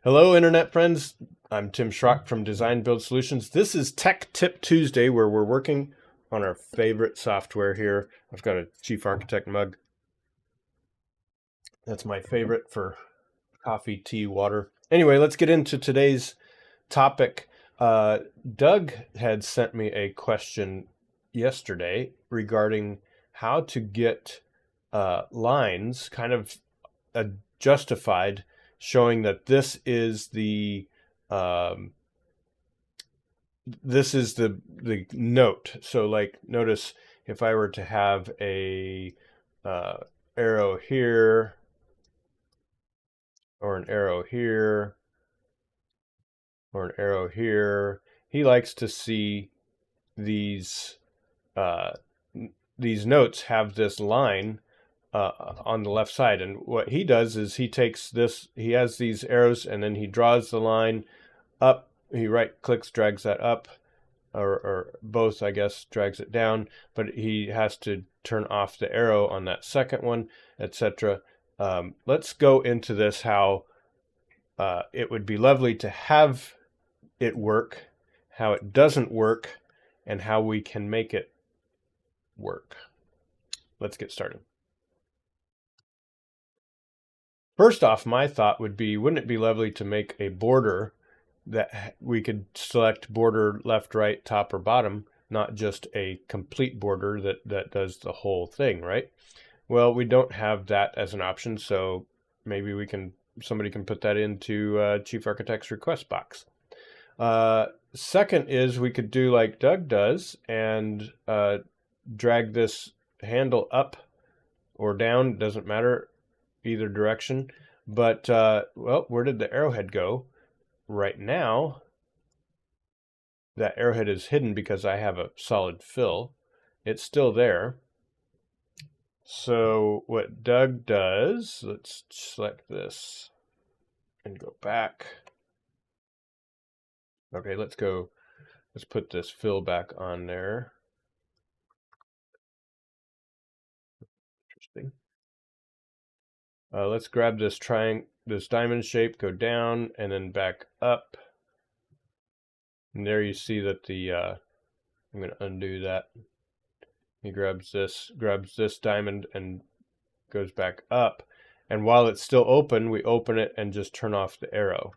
Hello, Internet friends. I'm Tim Schrock from Design Build Solutions. This is Tech Tip Tuesday, where we're working on our favorite software here. I've got a Chief Architect mug. That's my favorite for coffee, tea, water. Anyway, let's get into today's topic. Doug had sent me a question yesterday regarding how to get lines kind of justified, showing that this is the note. So like, notice if I were to have a arrow here or an arrow here or an arrow here, he likes to see these notes have this line on the left side. And what he does is he takes this, he has these arrows, and then he draws the line up. He right clicks, drags that up, or both, I guess, drags it down, but he has to turn off the arrow on that second one, etc. Let's go into this, how it would be lovely to have it work, how it doesn't work, and how we can make it work. Let's get started. First off, my thought would be, wouldn't it be lovely to make a border that we could select border left, right, top, or bottom, not just a complete border that does the whole thing, right? Well, we don't have that as an option, so maybe somebody can put that into Chief Architect's request box. Second is, we could do like Doug does and drag this handle up or down, doesn't matter, either direction. But well, where did the arrowhead go? Right now, that arrowhead is hidden because I have a solid fill. It's still there. So what Doug does, let's select this and go back. Okay, let's put this fill back on there. Interesting. Let's grab this diamond shape, go down and then back up. And there you see that I'm going to undo that. He grabs this diamond and goes back up. And while it's still open, we open it and just turn off the arrow.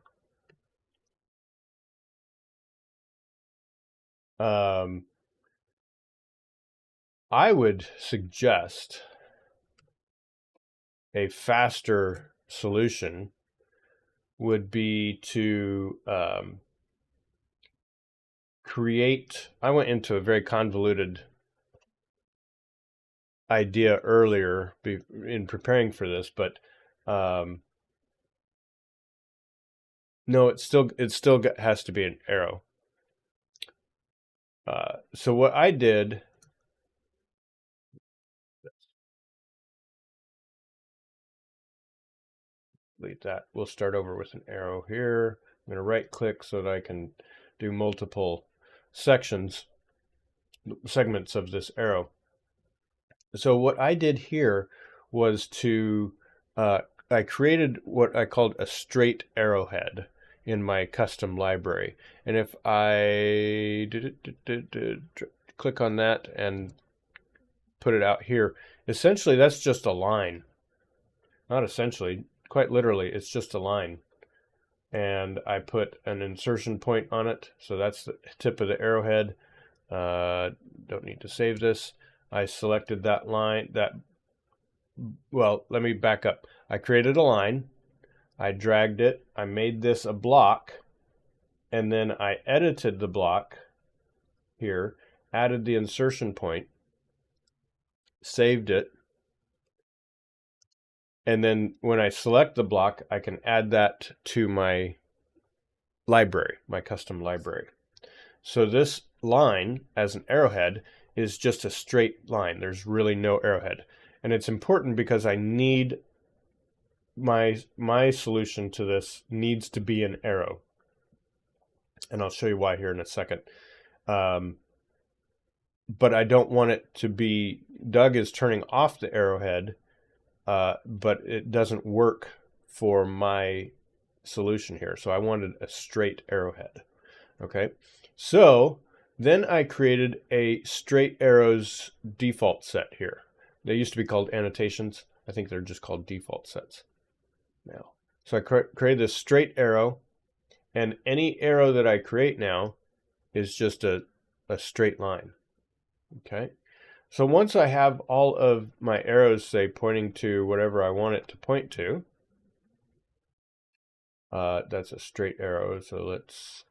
I would suggest a faster solution would be to I went into a very convoluted idea earlier in preparing for this, but no, it still has to be an arrow. So what I did, delete that. We'll start over with an arrow here. I'm going to right click so that I can do multiple segments of this arrow. So what I did here was I created what I called a straight arrowhead in my custom library. And if I click on that and put it out here, essentially that's just a line. Not essentially, quite literally, it's just a line. And I put an insertion point on it, so that's the tip of the arrowhead. Don't need to save this. I selected that line, well, let me back up. I created a line, I dragged it, I made this a block, and then I edited the block here, added the insertion point, saved it, and then when I select the block, I can add that to my library, my custom library. So this line as an arrowhead is just a straight line. There's really no arrowhead. And it's important because I need my solution to this needs to be an arrow. And I'll show you why here in a second. But I don't want it to be, Doug is turning off the arrowhead, but it doesn't work for my solution here. So I wanted a straight arrowhead. Okay, so then I created a straight arrows default set here. They used to be called annotations. I think they're just called default sets now. So I created this straight arrow, and any arrow that I create now is just a straight line. Okay, so once I have all of my arrows, say, pointing to whatever I want it to point to, that's a straight arrow, so let's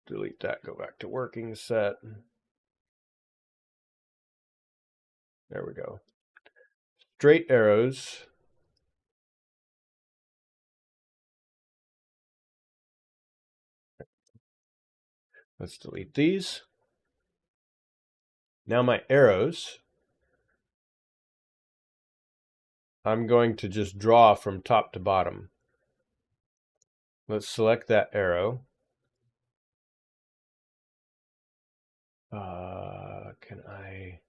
delete that, go back to working set. There we go. Straight arrows. Let's delete these. Now my arrows, I'm going to just draw from top to bottom. Let's select that arrow. Can I?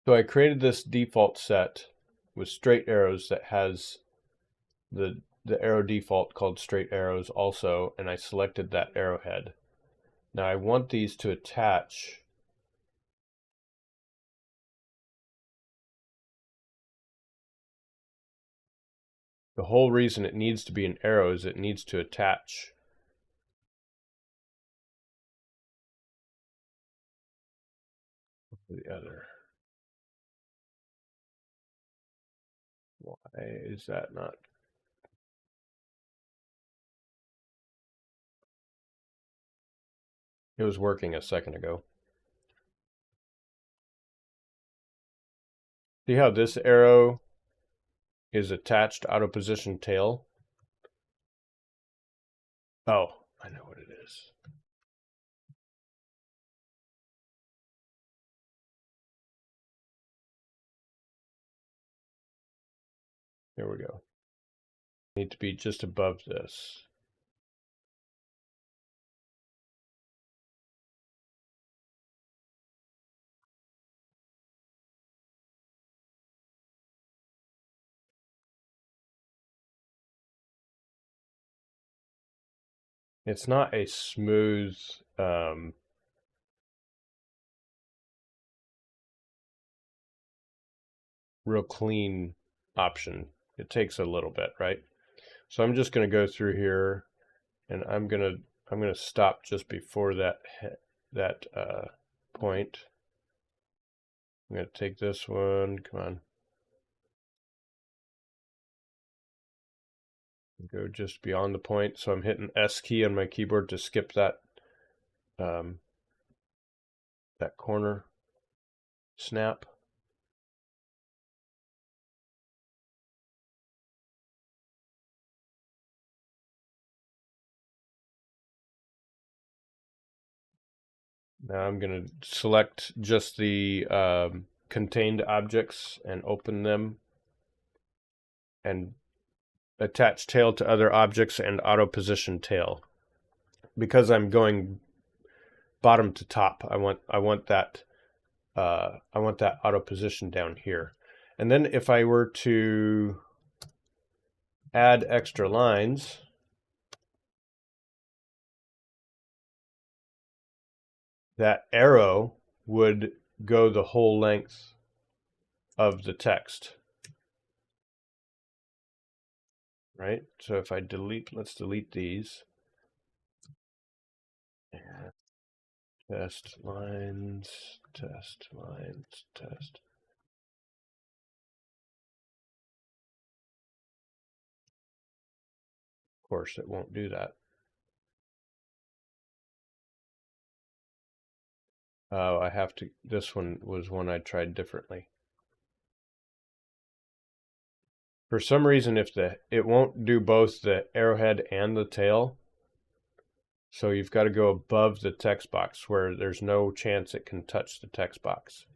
So I created this default set with straight arrows that has the arrow default called straight arrows also, and I selected that arrowhead. Now I want these to attach. The whole reason it needs to be an arrow is it needs to attach to the other. Why is that not? It was working a second ago. See how this arrow is attached auto position tail? Oh, I know what it is. Here we go. Need to be just above this. It's not a smooth real clean option. It takes a little bit, right? So I'm just going to go through here, and I'm going to stop just before that point. I'm going to take this one. Come on. Go just beyond the point. So I'm hitting S key on my keyboard to skip that that corner snap. Now I'm going to select just the contained objects and open them and attach tail to other objects and auto position tail. Because I'm going bottom to top, I want that auto position down here. And then if I were to add extra lines, that arrow would go the whole length of the text. Right? So if I delete, let's delete these. Test lines, test lines, test. Of course, it won't do that. Oh, I have to, this one was one I tried differently. For some reason, it won't do both the arrowhead and the tail. So you've got to go above the text box where there's no chance it can touch the text box.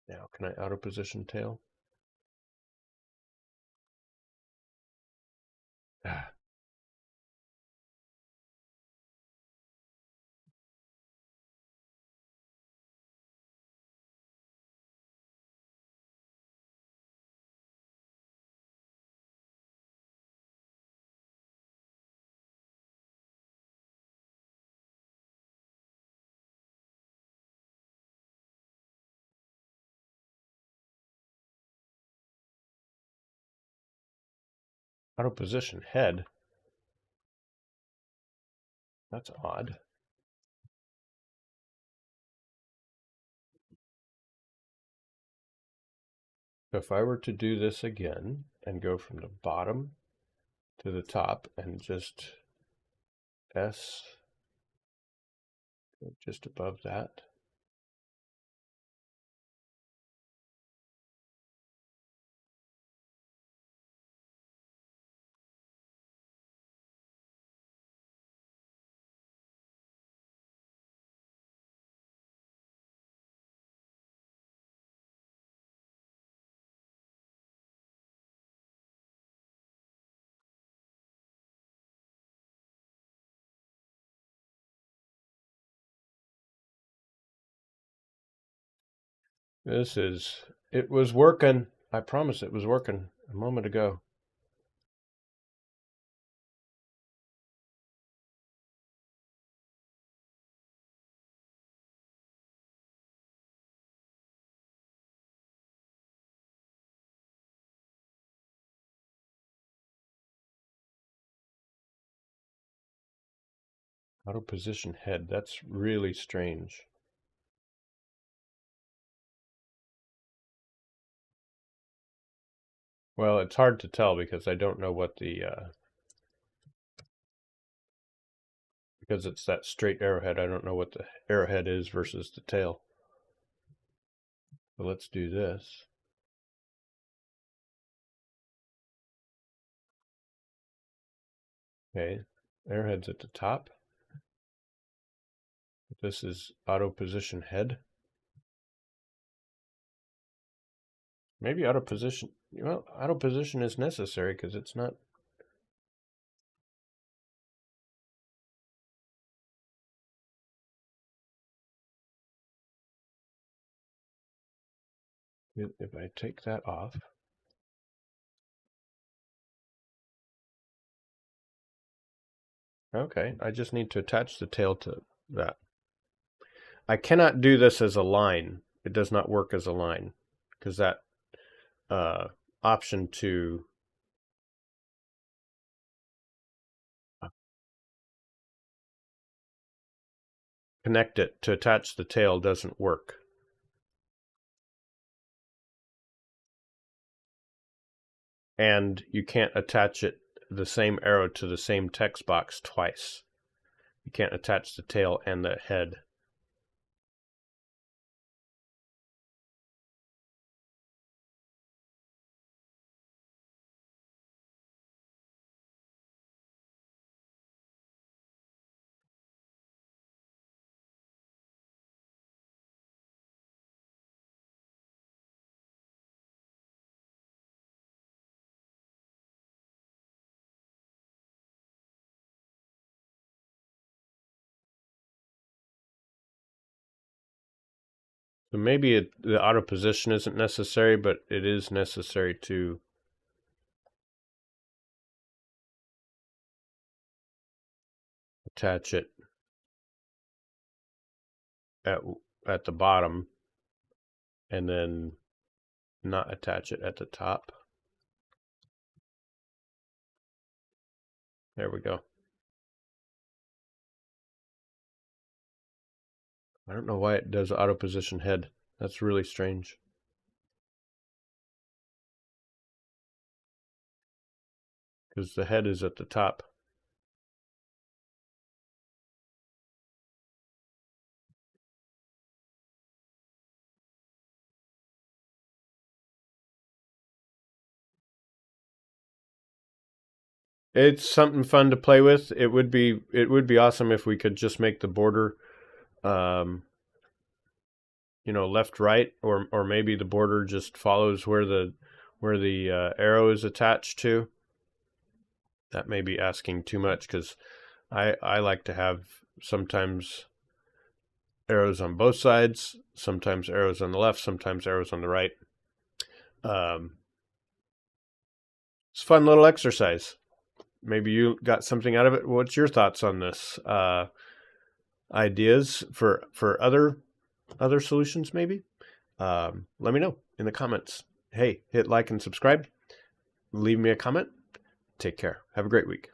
Now, can I auto position tail? Auto position head. That's odd. So if I were to do this again and go from the bottom to the top and just S just above that. It was working. I promise it was working a moment ago. Auto position head. That's really strange. Well, it's hard to tell because I don't know what the because it's that straight arrowhead. I don't know what the arrowhead is versus the tail. So let's do this. Okay, arrowhead's at the top. This is auto position head. Maybe auto position. Well, auto position is necessary because it's not. If I take that off. Okay, I just need to attach the tail to that. I cannot do this as a line. It does not work as a line because that option to connect it to attach the tail doesn't work. And you can't attach it, the same arrow, to the same text box twice. You can't attach the tail and the head. So maybe the auto position isn't necessary, but it is necessary to attach it at the bottom and then not attach it at the top. There we go. I don't know why it does auto position head. That's really strange. Because the head is at the top. It's something fun to play with. It would be awesome if we could just make the border you know, left right, or maybe the border just follows where the arrow is attached to. That may be asking too much, because I like to have sometimes arrows on both sides, sometimes arrows on the left, sometimes arrows on the right. It's a fun little exercise. Maybe you got something out of it. What's your thoughts on this? Ideas for other solutions, maybe? Let me know in the comments. Hey, hit like and subscribe. Leave me a comment. Take care. Have a great week.